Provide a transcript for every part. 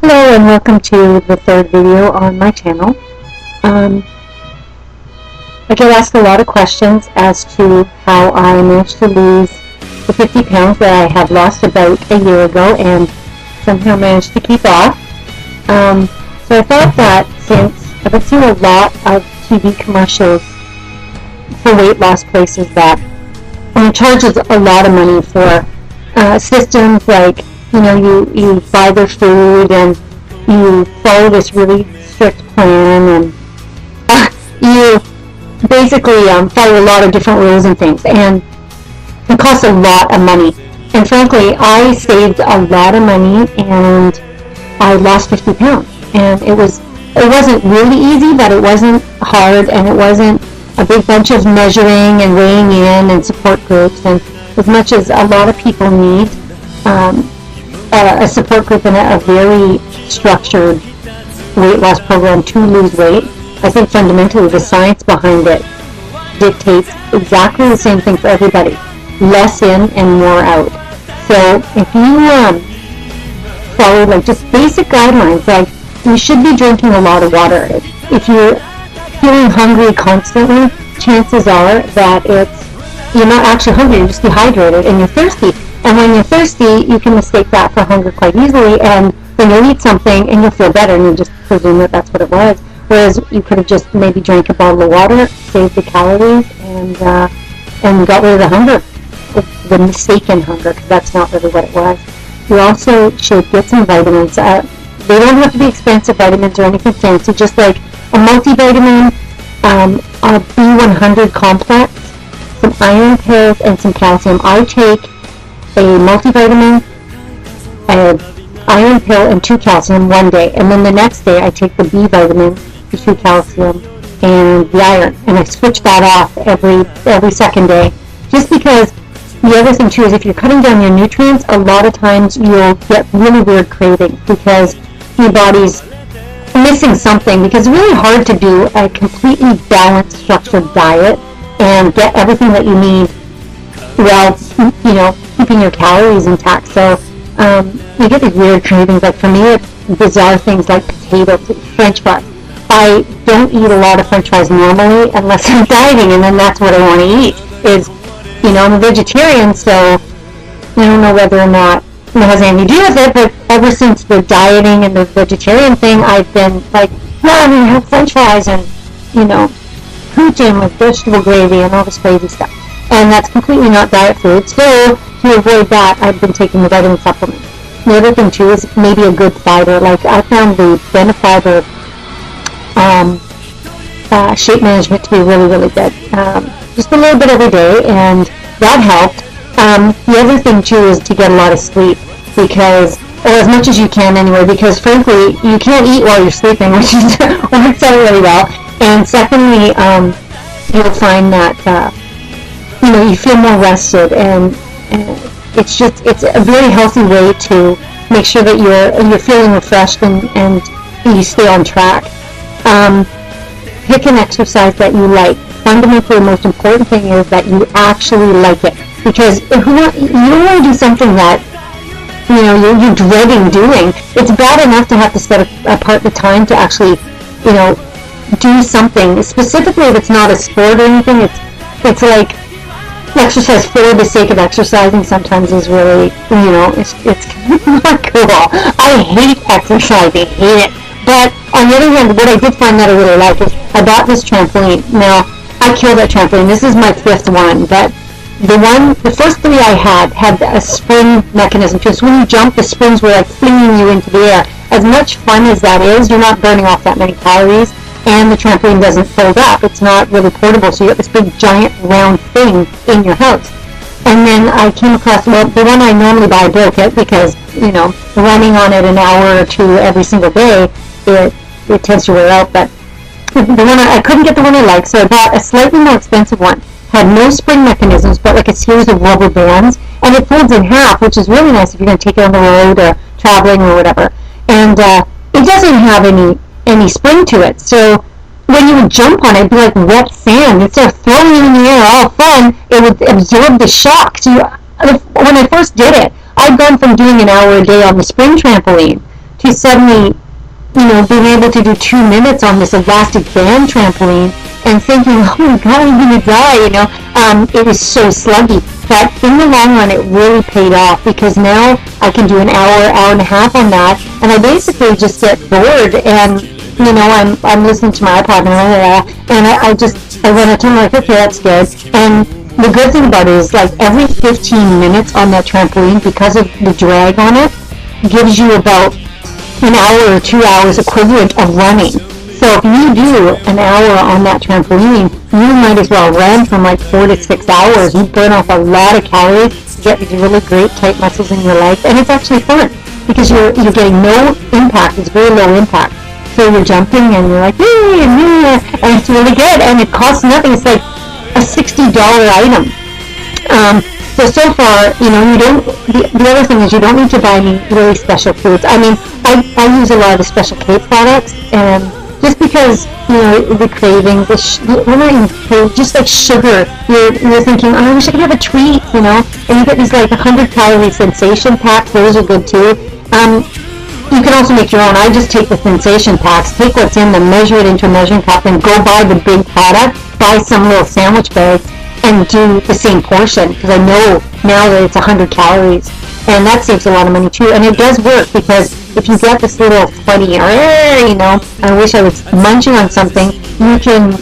Hello and welcome to the third video on my channel. I get asked a lot of questions as to how I managed to lose the 50 pounds that I had lost about a year ago and somehow managed to keep off. So I thought that since I've been seeing a lot of TV commercials for weight loss places that charges a lot of money for systems like, you buy their food and you follow this really strict plan and you basically follow a lot of different rules and things, and it costs a lot of money. And frankly, I saved a lot of money and I lost 50 pounds. And it wasn't really easy, but it wasn't hard, and it wasn't a big bunch of measuring and weighing in and support groups. And as much as a lot of people need a support group and a very structured weight loss program to lose weight, I think fundamentally the science behind it dictates exactly the same thing for everybody: less in and more out. So if you follow like just basic guidelines, like you should be drinking a lot of water. If you're feeling hungry constantly, chances are that you're not actually hungry, you're just dehydrated and you're thirsty. And when you're thirsty, you can mistake that for hunger quite easily, and then you'll eat something and you'll feel better and you just presume that that's what it was. Whereas you could have just maybe drank a bottle of water, saved the calories, and got rid of the hunger, the mistaken hunger, because that's not really what it was. You also should get some vitamins. They don't have to be expensive vitamins or anything fancy, just like a multivitamin, a B100 complex, some iron pills, and some calcium. I take a multivitamin, an iron pill, and 2 calcium one day, and then the next day I take the B vitamin, the 2 calcium, and the iron, and I switch that off every second day, just because. The other thing too is if you're cutting down your nutrients, a lot of times you'll get really weird cravings because your body's missing something, because it's really hard to do a completely balanced, structured diet and get everything that you need while, keeping your calories intact. So you get these weird cravings. Like for me, it's bizarre things like potatoes, French fries. I don't eat a lot of French fries normally unless I'm dieting, and then that's what I want to eat. I'm a vegetarian, so I don't know whether or not it has anything to do with it, but ever since the dieting and the vegetarian thing, I've been like, I'm going to have French fries and, poutine with vegetable gravy and all this crazy stuff. And that's completely not diet food. So to avoid that, I've been taking the vitamin supplements. The other thing too is maybe a good fiber. Like I found the Benefiber shape management to be really, really good. Just a little bit every day, and that helped. The other thing too is to get a lot of sleep, or as much as you can anyway, because frankly, you can't eat while you're sleeping, which works out really well. And secondly, you'll find that, you feel more rested, and it's a very healthy way to make sure that you're feeling refreshed and you stay on track. Pick an exercise that you like. Fundamentally, the most important thing is that you actually like it, because if you don't want to do something that you're dreading doing. It's bad enough to have to set apart the time to actually do something, specifically if it's not a sport or anything. It's like exercise for the sake of exercising sometimes is really it's not cool. I hate exercising, hate it. But on the other hand, what I did find that I really like is I bought this trampoline. Now, I killed that trampoline. This is my 5th one, but the first 3 I had a spring mechanism too. So when you jump, the springs were like flinging you into the air. As much fun as that is, you're not burning off that many calories, and the trampoline doesn't fold up. It's not really portable, so you get this big giant round thing in your house. And then I came across, the one I normally buy, I broke it because, running on it an hour or 2 every single day, it tends to wear out. But the one I couldn't get the one I liked, so I bought a slightly more expensive one. Had no spring mechanisms, but like a series of rubber bands, and it folds in half, which is really nice if you're going to take it on the road or traveling or whatever. And it doesn't have any spring to it, so when you would jump on it, it'd be like wet sand. Instead of throwing it in the air, all fun, it would absorb the shock. So when I first did it, I'd gone from doing an hour a day on the spring trampoline to suddenly, being able to do 2 minutes on this elastic band trampoline and thinking, oh my God, I'm going to die, it was so sluggy. But in the long run, it really paid off because now I can do an hour, hour and a half on that, and I basically just get bored and, I'm listening to my iPod and I run a ton like, okay, that's good. And the good thing about it is like every 15 minutes on that trampoline, because of the drag on it, gives you about an hour or 2 hours equivalent of running. So if you do an hour on that trampoline, you might as well run from like 4 to 6 hours. You burn off a lot of calories, get these really great tight muscles in your legs, and it's actually fun because you're getting no impact. It's very low impact. So you're jumping and you're like, yay, and it's really good, and it costs nothing. It's like a $60 item. So far, you don't, the other thing is you don't need to buy any really special foods. I mean, I use a lot of the Special K products, and just because, the craving, just like sugar, you're thinking, oh, I wish I could have a treat, and you get these like 100-calorie sensation packs. Those are good too. You can also make your own. I just take the sensation packs, take what's in them, measure it into a measuring cup, and go buy the big product, buy some little sandwich bags, and do the same portion, because I know now that it's 100 calories, and that saves a lot of money too. And it does work, because if you get this little funny, I wish I was munching on something, you can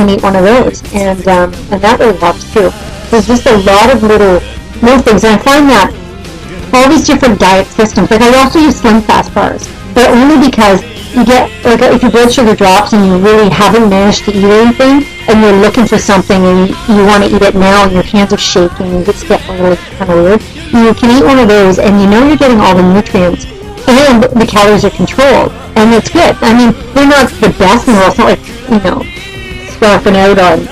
eat one of those, and that really helps too. There's just a lot of little things, and I find that all these different diet systems, like I also use Slim Fast bars, but only because you get, like, if your blood sugar drops and you really haven't managed to eat anything, and you're looking for something and you want to eat it now and your hands are shaking and it's getting really kind of weird, you can eat one of those and you're getting all the nutrients and the calories are controlled, and it's good. I mean, they're not the best in the world. It's not like, scarfing out on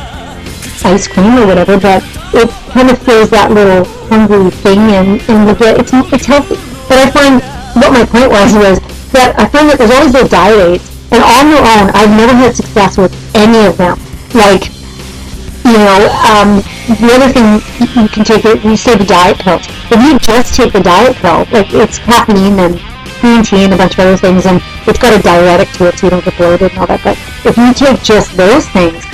ice cream or whatever, but it kind of fills that little hungry thing, and you get, it's healthy. But I find, what my point was that I find that there's always those diet aids, and on their own, I've never had success with any of them. Like, the other thing you can take, you say the diet pills. If you just take the diet pill, like, it's caffeine and green tea and a bunch of other things, and it's got a diuretic to it so you don't get bloated and all that, but if you take just those things,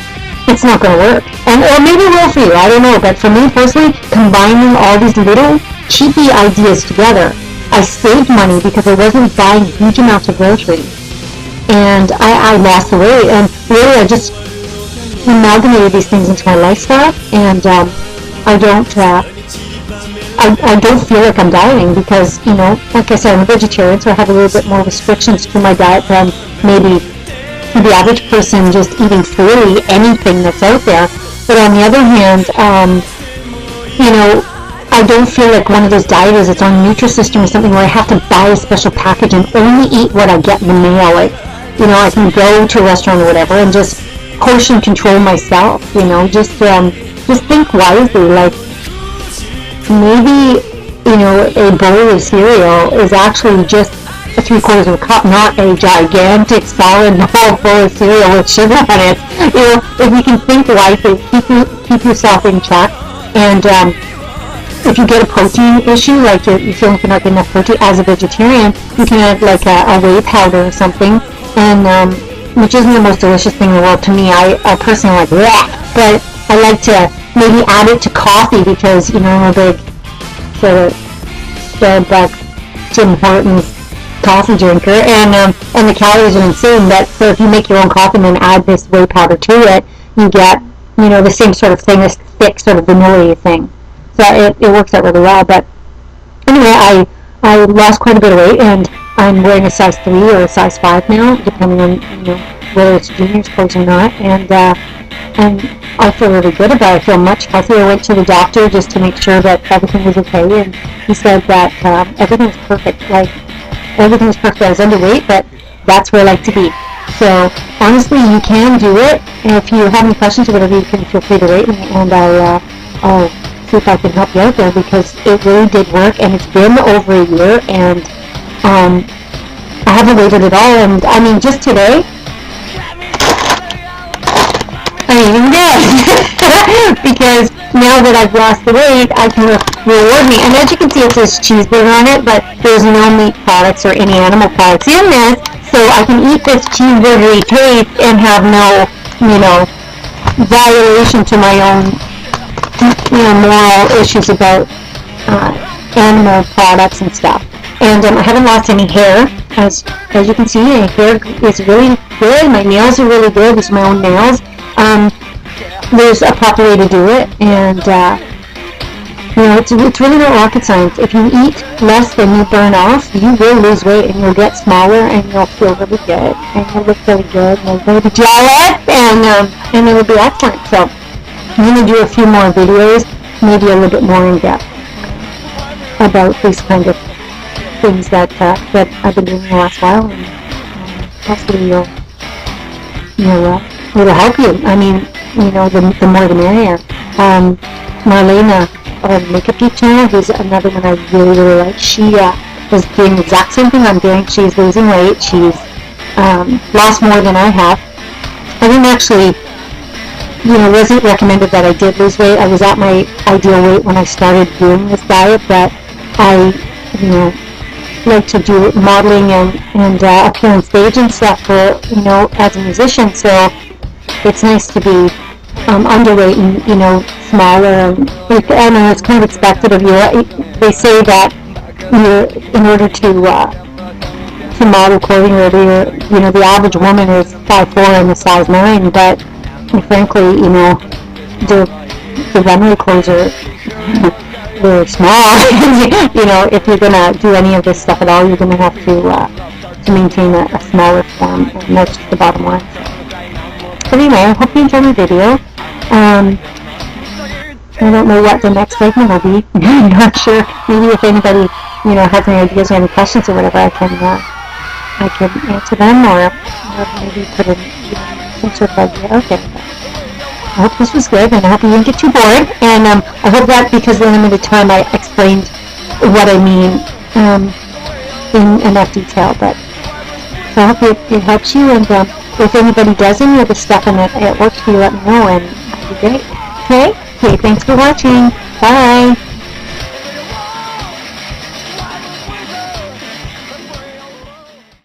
it's not going to work. Or maybe it will for you, I don't know, but for me personally, combining all these little cheapy ideas together, I saved money because I wasn't buying huge amounts of groceries, and I lost the weight, and really I just amalgamated these things into my lifestyle, and I don't feel like I'm dieting because, like I said, I'm a vegetarian, so I have a little bit more restrictions to my diet than maybe the average person just eating freely anything that's out there. But on the other hand, I don't feel like one of those dieters that's on Nutrisystem or something where I have to buy a special package and only eat what I get in the mail. Like, I can go to a restaurant or whatever and just portion control myself, just think wisely. Like, maybe, a bowl of cereal is actually just a 3/4 of a cup, not a gigantic solid bowl full of cereal with sugar on it. If you can think wisely, keep yourself in check, and if you get a protein issue, like you feel like you're not getting enough protein as a vegetarian, you can add like a whey powder or something, and which isn't the most delicious thing in the world to me. I personally like that, but I like to maybe add it to coffee because, I'm a big sort of Starbucks, Tim Hortons coffee drinker, and the calories are insane. But so if you make your own coffee and then add this whey powder to it, you get, the same sort of thing, this thick sort of vanilla thing. So it works out really well. But anyway, I lost quite a bit of weight, and I'm wearing a size 3 or a size 5 now, depending on whether it's juniors clothes or not, and I feel really good about it. I feel much healthier. I went to the doctor just to make sure that everything was okay, and he said that everything's perfect. Like, everything was perfect. I was underweight, but that's where I like to be. So honestly, you can do it, and if you have any questions or whatever, you can feel free to rate me, and I'll see if I can help you out there, because it really did work, and it's been over a year, and I haven't wavered at all. And I mean, just today, I even did because now that I've lost the weight, I can reward me. And as you can see, it says cheeseburger on it, but there's no meat products or any animal products in this, so I can eat this cheeseburgery taste and have no, violation to my own, moral issues about animal products and stuff. And I haven't lost any hair, as you can see. My hair is really good. My nails are really good. These are my own nails. There's a proper way to do it, and it's really not rocket science. If you eat less than you burn off, you will lose weight, and you'll get smaller, and you'll feel really good, and you'll look really good, and you'll be jealous, and it will be excellent. So I'm going to do a few more videos, maybe a little bit more in depth about these kind of things that I've been doing the last while, and hopefully it'll help you. I mean, the more the merrier. Marlena, Makeup Geek channel, who's another one I really, really like. She is doing the exact same thing I'm doing. She's losing weight. She's lost more than I have. I didn't actually, wasn't recommended that I did lose weight. I was at my ideal weight when I started doing this diet, but I, like to do modeling and appear on stage and stuff for, as a musician, so it's nice to be underweight and, smaller, and I know it's kind of expected of you. They say that in order to model clothing, the average woman is 5'4" and a size 9, but frankly, the runway clothes are they're small. If you're gonna do any of this stuff at all, you're gonna have to maintain a smaller form, and that's just the bottom line. But anyway, I hope you enjoyed my video. I don't know what the next segment will be. I'm not sure. Maybe if anybody, has any ideas or any questions or whatever, I can answer them, or maybe put in some sort of idea. Okay. I hope this was good, and I hope you didn't get too bored. And I hope that because of the limited time, I explained what I mean in enough detail. But so I hope it helps you. And if anybody does any of the stuff and it works for you, let me know, and that'd be great. Okay, thanks for watching. Bye.